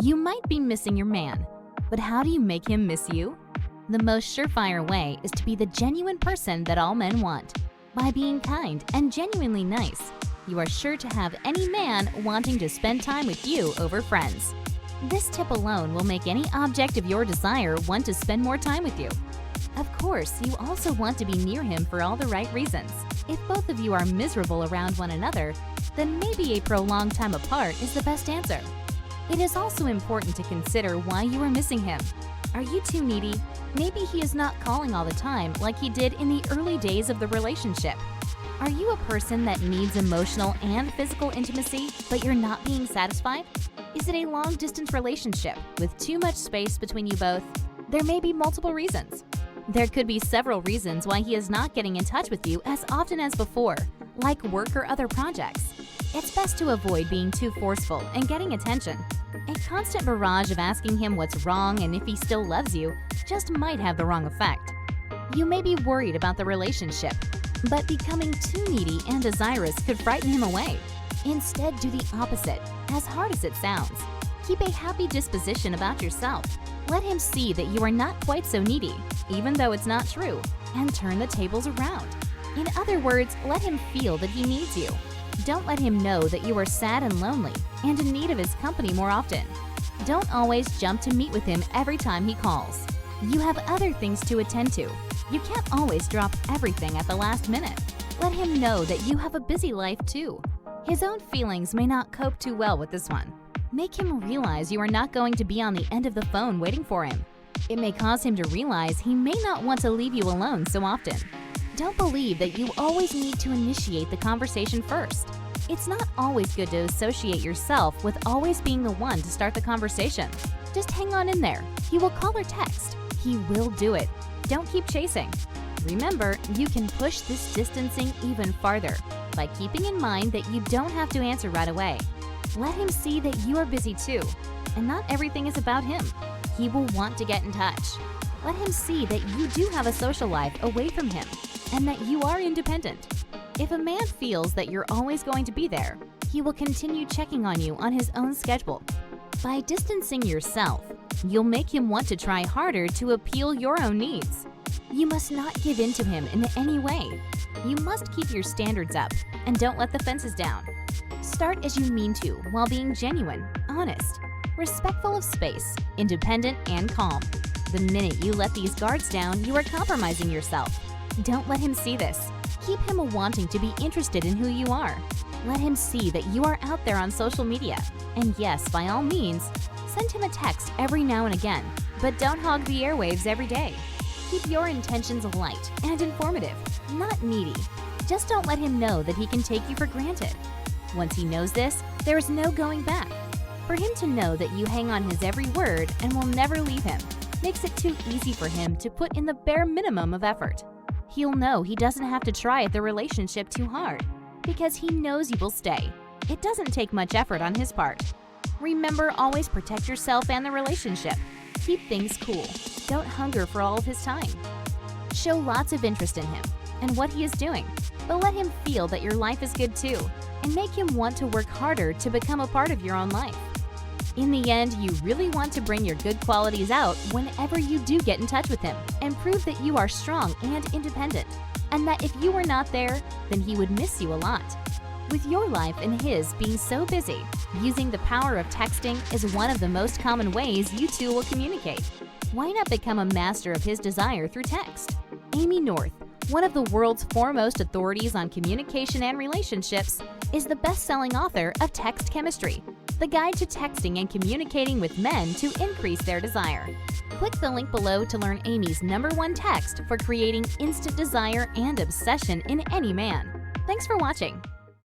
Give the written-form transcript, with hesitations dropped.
You might be missing your man, but how do you make him miss you? The most surefire way is to be the genuine person that all men want. By being kind and genuinely nice, you are sure to have any man wanting to spend time with you over friends. This tip alone will make any object of your desire want to spend more time with you. Of course, you also want to be near him for all the right reasons. If both of you are miserable around one another, then maybe a prolonged time apart is the best answer. It is also important to consider why you are missing him. Are you too needy? Maybe he is not calling all the time like he did in the early days of the relationship. Are you a person that needs emotional and physical intimacy, but you're not being satisfied? Is it a long-distance relationship with too much space between you both? There may be multiple reasons. There could be several reasons why he is not getting in touch with you as often as before, like work or other projects. It's best to avoid being too forceful and getting attention. A constant barrage of asking him what's wrong and if he still loves you just might have the wrong effect. You may be worried about the relationship, but becoming too needy and desirous could frighten him away. Instead, do the opposite, as hard as it sounds. Keep a happy disposition about yourself. Let him see that you are not quite so needy, even though it's not true, and turn the tables around. In other words, let him feel that he needs you. Don't let him know that you are sad and lonely and in need of his company more often. Don't always jump to meet with him every time he calls. You have other things to attend to. You can't always drop everything at the last minute. Let him know that you have a busy life too. His own feelings may not cope too well with this one. Make him realize you are not going to be on the end of the phone waiting for him. It may cause him to realize he may not want to leave you alone so often. Don't believe that you always need to initiate the conversation first. It's not always good to associate yourself with always being the one to start the conversation. Just hang on in there. He will call or text. He will do it. Don't keep chasing. Remember, you can push this distancing even farther by keeping in mind that you don't have to answer right away. Let him see that you are busy too, and not everything is about him. He will want to get in touch. Let him see that you do have a social life away from him, and that you are independent. If a man feels that you're always going to be there, he will continue checking on you on his own schedule. By distancing yourself, you'll make him want to try harder to appeal your own needs. You must not give in to him in any way. You must keep your standards up and don't let the fences down. Start as you mean to while being genuine, honest, respectful of space, independent, and calm. The minute you let these guards down, you are compromising yourself. Don't let him see this. Keep him wanting to be interested in who you are. Let him see that you are out there on social media. And yes, by all means, send him a text every now and again, but don't hog the airwaves every day. Keep your intentions light and informative, not needy. Just don't let him know that he can take you for granted. Once he knows this, there is no going back. For him to know that you hang on his every word and will never leave him makes it too easy for him to put in the bare minimum of effort. He'll know he doesn't have to try at the relationship too hard because he knows you will stay. It doesn't take much effort on his part. Remember, always protect yourself and the relationship. Keep things cool. Don't hunger for all of his time. Show lots of interest in him and what he is doing, but let him feel that your life is good too, and make him want to work harder to become a part of your own life. In the end, you really want to bring your good qualities out whenever you do get in touch with him and prove that you are strong and independent, and that if you were not there, then he would miss you a lot. With your life and his being so busy, using the power of texting is one of the most common ways you two will communicate. Why not become a master of his desire through text? Amy North, one of the world's foremost authorities on communication and relationships, is the best-selling author of Text Chemistry, the guide to texting and communicating with men to increase their desire. Click the link below to learn Amy's #1 text for creating instant desire and obsession in any man. Thanks for watching.